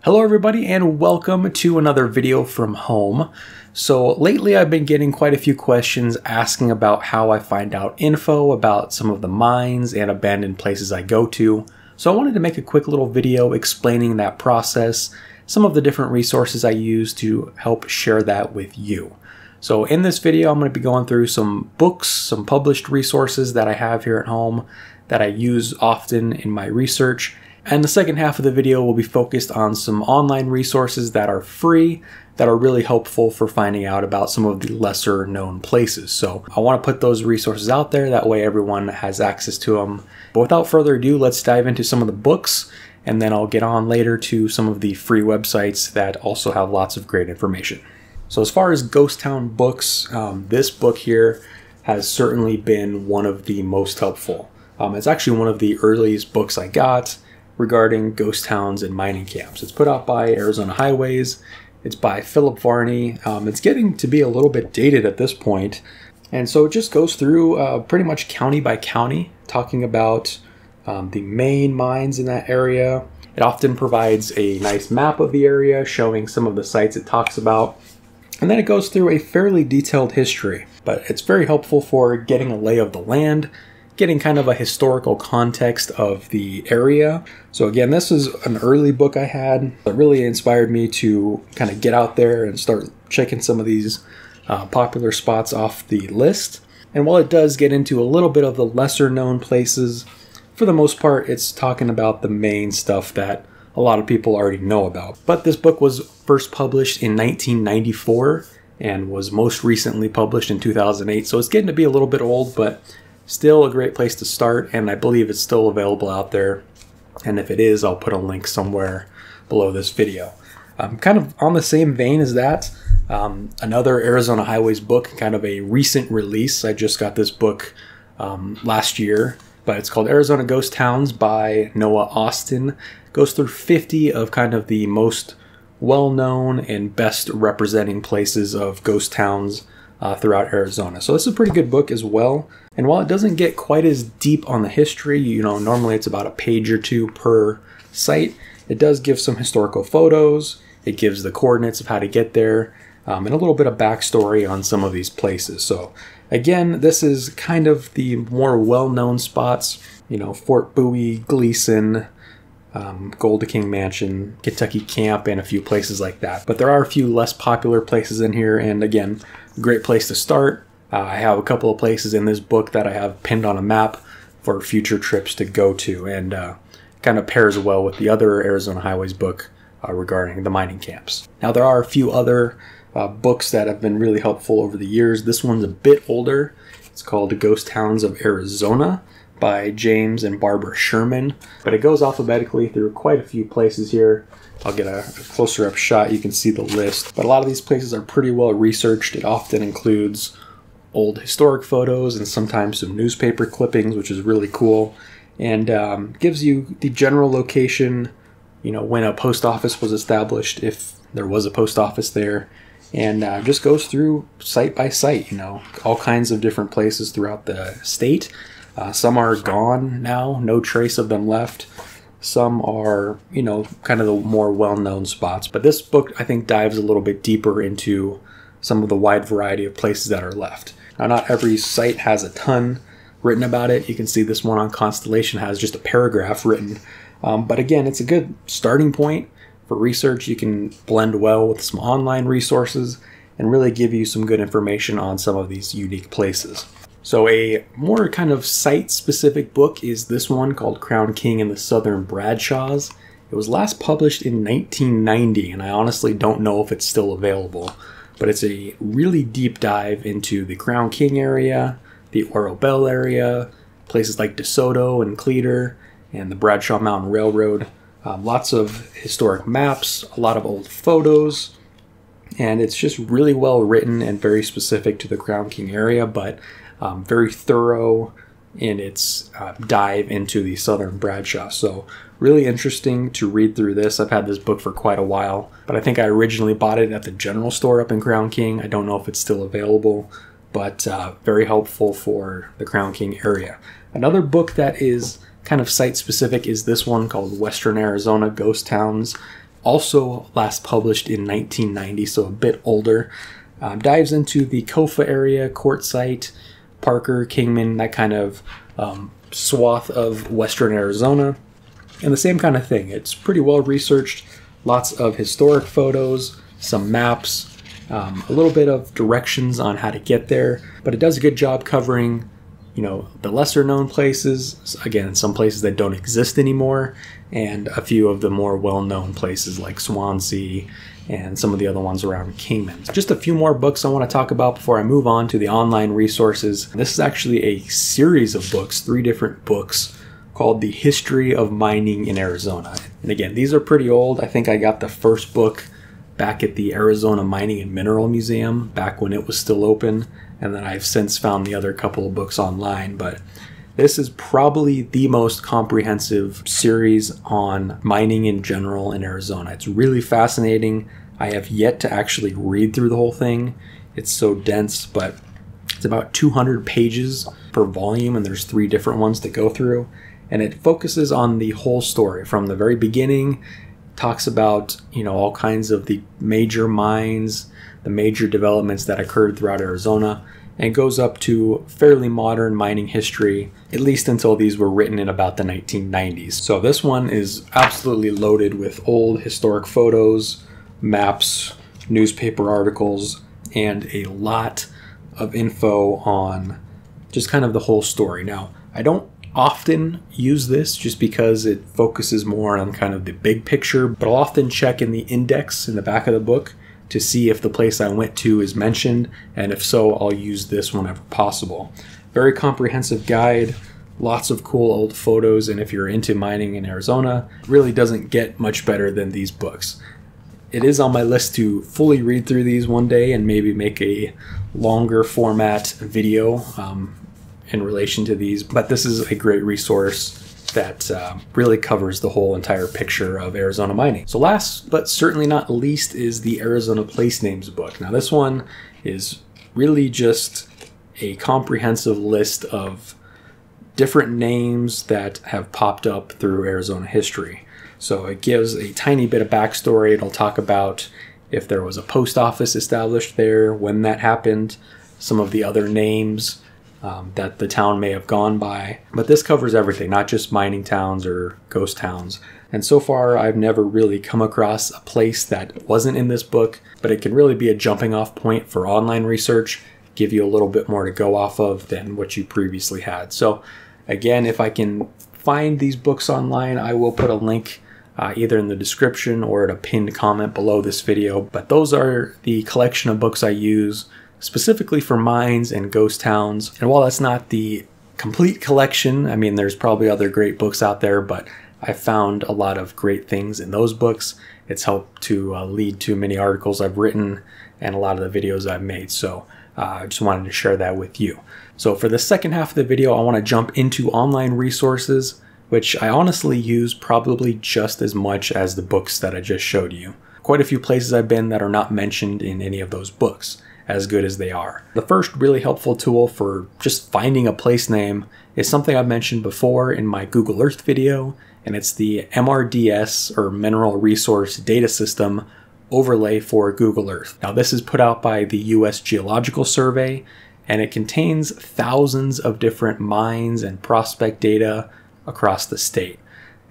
Hello everybody and welcome to another video from home. So lately I've been getting quite a few questions asking about how I find out info about some of the mines and abandoned places I go to. So I wanted to make a quick little video explaining that process, some of the different resources I use to help share that with you. So in this video I'm going to be going through some books, some published resources that I have here at home that I use often in my research. And the second half of the video will be focused on some online resources that are free, that are really helpful for finding out about some of the lesser known places. So I want to put those resources out there, that way everyone has access to them. But without further ado, let's dive into some of the books, and then I'll get on later to some of the free websites that also have lots of great information. So as far as ghost town books, this book here has certainly been one of the most helpful. It's actually one of the earliest books I got regarding ghost towns and mining camps. It's put out by Arizona Highways. It's by Philip Varney. It's getting to be a little bit dated at this point. And so it just goes through pretty much county by county, talking about the main mines in that area. It often provides a nice map of the area showing some of the sites it talks about. And then it goes through a fairly detailed history, but it's very helpful for getting a lay of the land, getting kind of a historical context of the area. So again, this is an early book I had that really inspired me to kind of get out there and start checking some of these popular spots off the list. And while it does get into a little bit of the lesser known places, for the most part, it's talking about the main stuff that a lot of people already know about. But this book was first published in 1994 and was most recently published in 2008. So it's getting to be a little bit old, but still a great place to start, and I believe it's still available out there. And if it is, I'll put a link somewhere below this video. Kind of on the same vein as that, another Arizona Highways book, kind of a recent release. I just got this book last year, but it's called Arizona Ghost Towns by Noah Austin. Goes through 50 of kind of the most well-known and best representing places of ghost towns throughout Arizona. So this is a pretty good book as well. And while it doesn't get quite as deep on the history, normally it's about a page or two per site, it does give some historical photos, it gives the coordinates of how to get there, and a little bit of backstory on some of these places. So again, this is kind of the more well-known spots, Fort Bowie, Gleason, Gold King Mansion, Kentucky Camp, and a few places like that. But there are a few less popular places in here, and again, great place to start. I have a couple of places in this book that I have pinned on a map for future trips to go to, and kind of pairs well with the other Arizona Highways book regarding the mining camps. Now there are a few other books that have been really helpful over the years. This one's a bit older. It's called The Ghost Towns of Arizona by James and Barbara Sherman, but it goes alphabetically through quite a few places here. I'll get a closer up shot, you can see the list. But a lot of these places are pretty well researched. It often includes old historic photos and sometimes some newspaper clippings, which is really cool, and gives you the general location, when a post office was established, if there was a post office there, and just goes through site by site, all kinds of different places throughout the state. Some are gone now, no trace of them left. Some are, kind of the more well-known spots. But this book, I think, dives a little bit deeper into some of the wide variety of places that are left. Now, not every site has a ton written about it. You can see this one on Constellation has just a paragraph written. But again, it's a good starting point for research. You can blend well with some online resources and really give you some good information on some of these unique places. So a more kind of site-specific book is this one called Crown King and the Southern Bradshaws. It was last published in 1990, and I honestly don't know if it's still available. But it's a really deep dive into the Crown King area, the Oro Bell area, places like DeSoto and Cleator, and the Bradshaw Mountain Railroad. Lots of historic maps, a lot of old photos, and it's just really well written and very specific to the Crown King area, but very thorough in its dive into the Southern Bradshaw. So really interesting to read through this. I've had this book for quite a while, but I think I originally bought it at the general store up in Crown King. I don't know if it's still available, but very helpful for the Crown King area. Another book that is kind of site specific is this one called Western Arizona Ghost Towns also last published in 1990, so a bit older. Dives into the Kofa area, Quartzsite, Parker, Kingman, that kind of swath of western Arizona. And the same kind of thing. It's pretty well researched, lots of historic photos, some maps, a little bit of directions on how to get there, but it does a good job covering, you know, the lesser known places, again, some places that don't exist anymore, and a few of the more well-known places like Swansea and some of the other ones around Kingman. Just a few more books I want to talk about before I move on to the online resources. This is actually a series of books, 3 different books, called The History of Mining in Arizona. And again, these are pretty old. I think I got the first book back at the Arizona Mining and Mineral Museum back when it was still open, and then I've since found the other couple of books online, but this is probably the most comprehensive series on mining in general in Arizona. It's really fascinating. I have yet to actually read through the whole thing. It's so dense, but it's about 200 pages per volume, and there's 3 different ones to go through. And it focuses on the whole story from the very beginning, talks about, you know, all kinds of the major mines, the major developments that occurred throughout Arizona, and goes up to fairly modern mining history, at least until these were written in about the 1990s. So this one is absolutely loaded with old historic photos, maps, newspaper articles, and a lot of info on just kind of the whole story. Now, I don't often use this just because it focuses more on kind of the big picture, but I'll often check in the index in the back of the book to see if the place I went to is mentioned, and if so, I'll use this whenever possible. Very comprehensive guide, lots of cool old photos, and if you're into mining in Arizona, it really doesn't get much better than these books. It is on my list to fully read through these one day and maybe make a longer format video in relation to these, but this is a great resource that really covers the whole entire picture of Arizona mining. So last but certainly not least is the Arizona Place Names book. Now this one is really just a comprehensive list of different names that have popped up through Arizona history. So it gives a tiny bit of backstory. It'll talk about if there was a post office established there, when that happened, some of the other names that the town may have gone by. But this covers everything, not just mining towns or ghost towns. And so far, I've never really come across a place that wasn't in this book, but it can really be a jumping off point for online research, give you a little bit more to go off of than what you previously had. So again, if I can find these books online, I will put a link either in the description or at a pinned comment below this video. But those are the collection of books I use specifically for mines and ghost towns. And while that's not the complete collection, I mean, there's probably other great books out there, but I found a lot of great things in those books. It's helped to lead to many articles I've written and a lot of the videos I've made. So I just wanted to share that with you. So for the second half of the video, I want to jump into online resources, which I honestly use probably just as much as the books that I just showed you. Quite a few places I've been that are not mentioned in any of those books, as good as they are. The first really helpful tool for just finding a place name is something I've mentioned before in my Google Earth video, and it's the MRDS, or Mineral Resource Data System, overlay for Google Earth. Now this is put out by the US Geological Survey, and it contains thousands of different mines and prospect data across the state.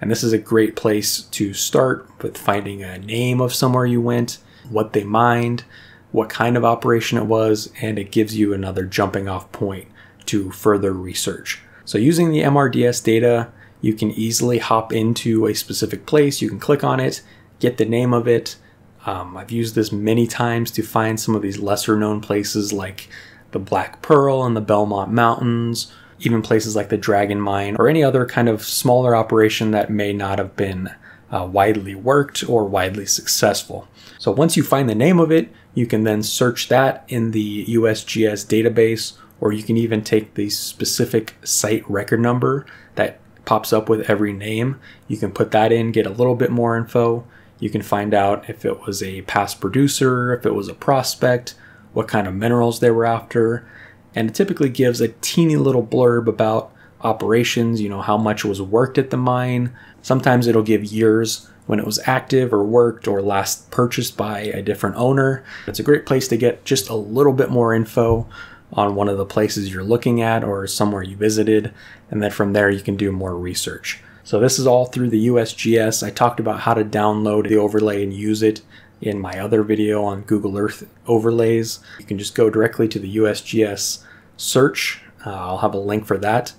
And this is a great place to start with finding a name of somewhere you went, what they mined, what kind of operation it was, and it gives you another jumping off point to further research. So using the MRDS data, you can easily hop into a specific place. You can click on it, get the name of it. I've used this many times to find some of these lesser known places like the Black Pearl and the Belmont Mountains, even places like the Dragon Mine, or any other kind of smaller operation that may not have been widely worked or widely successful. So once you find the name of it, you can then search that in the USGS database, or you can even take the specific site record number that pops up with every name. You can put that in, get a little bit more info. You can find out if it was a past producer, if it was a prospect, what kind of minerals they were after. And it typically gives a teeny little blurb about operations, you know, how much was worked at the mine. Sometimes it'll give years when it was active or worked or last purchased by a different owner. It's a great place to get just a little bit more info on one of the places you're looking at or somewhere you visited, and then from there you can do more research. So this is all through the USGS. I talked about how to download the overlay and use it in my other video on Google Earth overlays. You can just go directly to the USGS search. I'll have a link for that,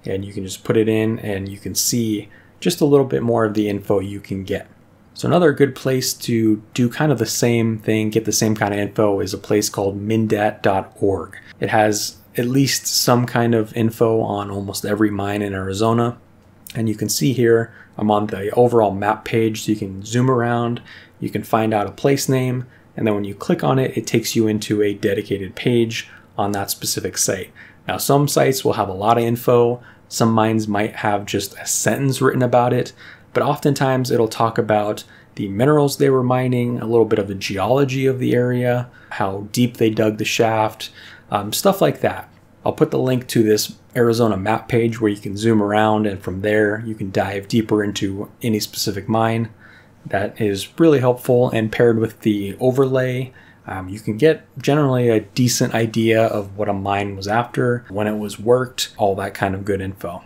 and you can just put it in and you can see just a little bit more of the info you can get. So another good place to do kind of the same thing, get the same kind of info, is a place called Mindat.org. It has at least some kind of info on almost every mine in Arizona. And you can see here, I'm on the overall map page, so you can zoom around, you can find out a place name, and then when you click on it, it takes you into a dedicated page on that specific site. Now, some sites will have a lot of info, some mines might have just a sentence written about it, but oftentimes it'll talk about the minerals they were mining, a little bit of the geology of the area, how deep they dug the shaft, stuff like that. I'll put the link to this Arizona map page where you can zoom around, and from there you can dive deeper into any specific mine. That is really helpful, and paired with the overlay, you can get generally a decent idea of what a mine was after, when it was worked, all that kind of good info.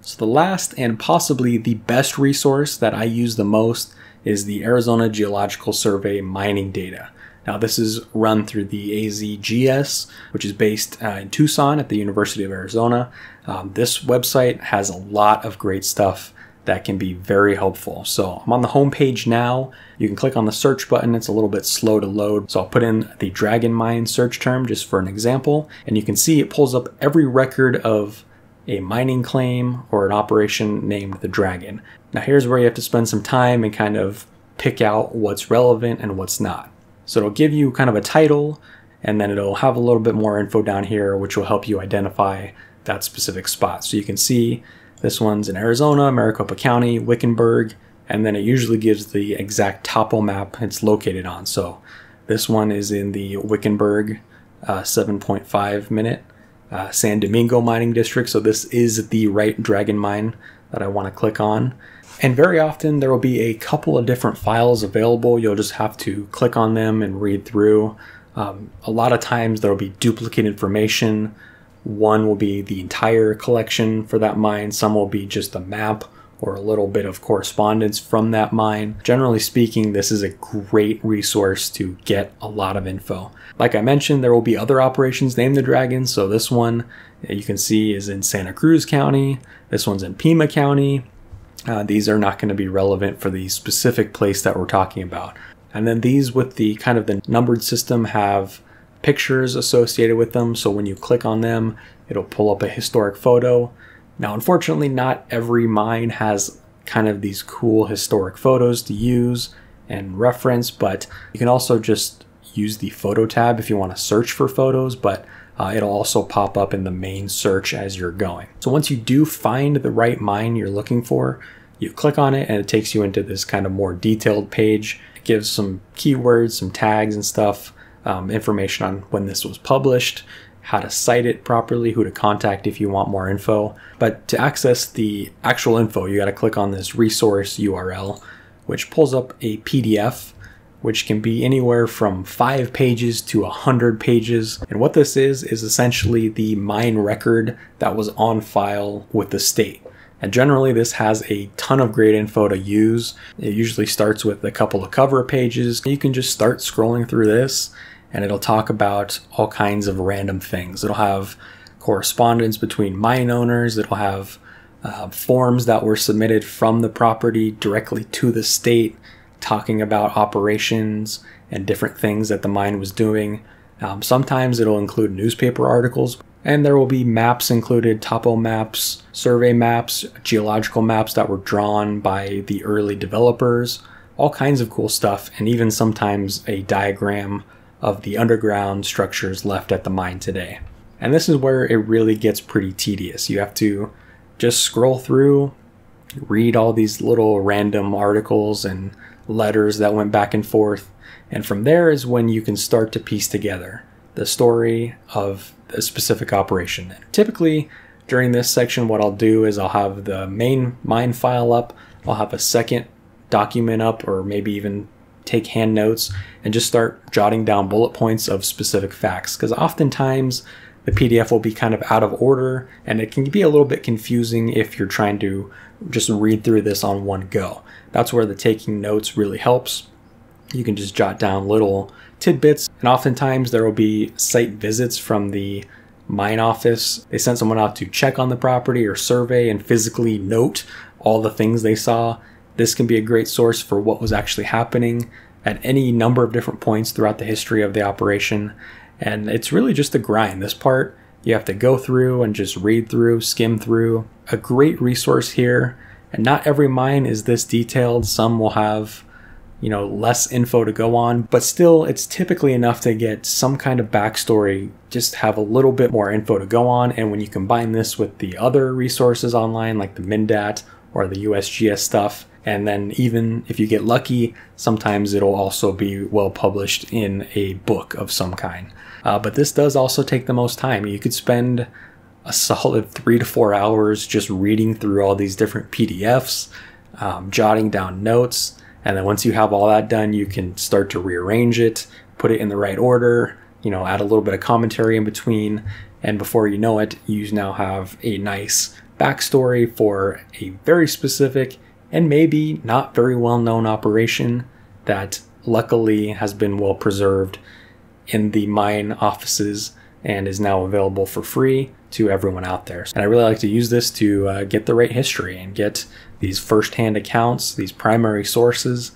So the last and possibly the best resource that I use the most is the Arizona Geological Survey mining data. Now this is run through the AZGS, which is based in Tucson at the University of Arizona. This website has a lot of great stuff that can be very helpful. So I'm on the home page now. You can click on the search button. It's a little bit slow to load. So I'll put in the Dragon Mine search term just for an example. And you can see it pulls up every record of a mining claim or an operation named the Dragon. Now here's where you have to spend some time and kind of pick out what's relevant and what's not. So it'll give you kind of a title, and then it'll have a little bit more info down here, which will help you identify that specific spot. So you can see this one's in Arizona, Maricopa County, Wickenburg, and then it usually gives the exact topo map it's located on. So this one is in the Wickenburg 7.5 minute San Domingo mining district. So this is the right Dragon mine that I want to click on. And very often there will be a couple of different files available. You'll just have to click on them and read through. A lot of times there will be duplicate information. One will be the entire collection for that mine. Some will be just a map or a little bit of correspondence from that mine. Generally speaking, this is a great resource to get a lot of info. Like I mentioned, there will be other operations named the Dragon. So this one you can see is in Santa Cruz County. This one's in Pima County. These are not going to be relevant for the specific place that we're talking about. And then these with the kind of the numbered system have pictures associated with them. So when you click on them, it'll pull up a historic photo. Now, unfortunately, not every mine has kind of these cool historic photos to use and reference, but you can also just use the photo tab if you want to search for photos, but it'll also pop up in the main search as you're going. So once you do find the right mine you're looking for, you click on it and it takes you into this kind of more detailed page. It gives some keywords, some tags and stuff, information on when this was published, how to cite it properly, who to contact if you want more info. But to access the actual info, you got to click on this resource URL, which pulls up a PDF, which can be anywhere from 5 pages to 100 pages. And what this is essentially the mine record that was on file with the state. And generally this has a ton of great info to use. It usually starts with a couple of cover pages. You can just start scrolling through this and it'll talk about all kinds of random things. It'll have correspondence between mine owners. It'll have forms that were submitted from the property directly to the state, talking about operations and different things that the mine was doing. Sometimes it'll include newspaper articles, and there will be maps included, topo maps, survey maps, geological maps that were drawn by the early developers, all kinds of cool stuff, and even sometimes a diagram of the underground structures left at the mine today. And this is where it really gets pretty tedious. You have to just scroll through, read all these little random articles and letters that went back and forth, and from there is when you can start to piece together the story of a specific operation. Typically during this section what I'll do is I'll have the main mine file up, I'll have a second document up or maybe even take hand notes and just start jotting down bullet points of specific facts, because oftentimes the PDF will be kind of out of order and it can be a little bit confusing if you're trying to just read through this on one go. That's where the taking notes really helps. You can just jot down little tidbits, and oftentimes there will be site visits from the mine office. They sent someone out to check on the property or survey and physically note all the things they saw. This can be a great source for what was actually happening at any number of different points throughout the history of the operation. And it's really just a grind. This part you have to go through and just read through, skim through. A great resource here, and not every mine is this detailed. Some will have, less info to go on, but still it's typically enough to get some kind of backstory, just have a little bit more info to go on. And when you combine this with the other resources online, like the Mindat or the USGS stuff, and then even if you get lucky, sometimes it'll also be well published in a book of some kind. But this does also take the most time. You could spend a solid 3 to 4 hours just reading through all these different PDFs, jotting down notes. And then once you have all that done, you can start to rearrange it, put it in the right order, add a little bit of commentary in between. And before you know it, you now have a nice backstory for a very specific and maybe not very well-known operation that luckily has been well preserved in the mine offices and is now available for free to everyone out there. And I really like to use this to get the right history and get these first-hand accounts, these primary sources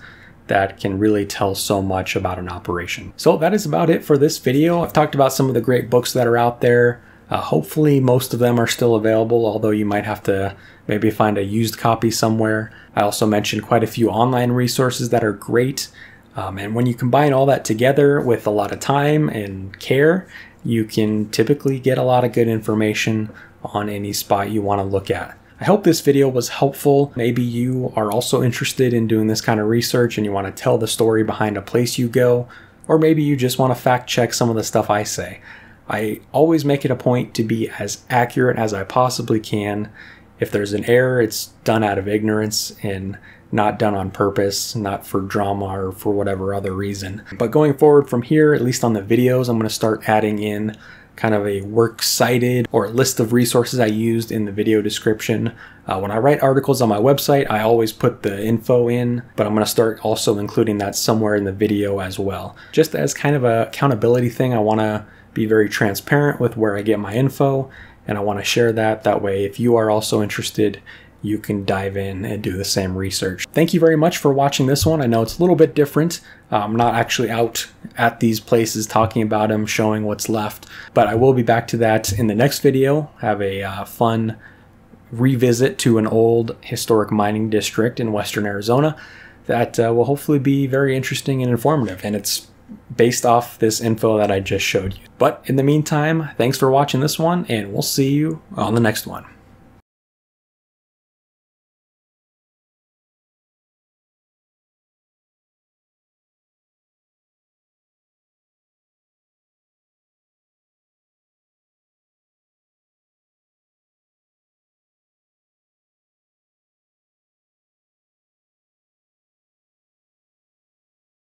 that can really tell so much about an operation. So that is about it for this video. I've talked about some of the great books that are out there. Hopefully most of them are still available, although you might have to maybe find a used copy somewhere. I also mentioned quite a few online resources that are great. And when you combine all that together with a lot of time and care, you can typically get a lot of good information on any spot you want to look at. I hope this video was helpful. Maybe you are also interested in doing this kind of research and you want to tell the story behind a place you go, or maybe you just want to fact check some of the stuff I say. I always make it a point to be as accurate as I possibly can. If there's an error, it's done out of ignorance and not done on purpose, not for drama or for whatever other reason. But going forward from here, at least on the videos, I'm going to start adding in kind of a works cited or a list of resources I used in the video description. When I write articles on my website, I always put the info in, but I'm going to start also including that somewhere in the video as well. Just as kind of a accountability thing, I want to be very transparent with where I get my info, and I want to share that. That way, if you are also interested, you can dive in and do the same research. Thank you very much for watching this one. I know it's a little bit different. I'm not actually out at these places talking about them, showing what's left, but I will be back to that in the next video. Have a fun revisit to an old historic mining district in western Arizona that will hopefully be very interesting and informative, and it's based off this info that I just showed you. But in the meantime, thanks for watching this one, and we'll see you on the next one.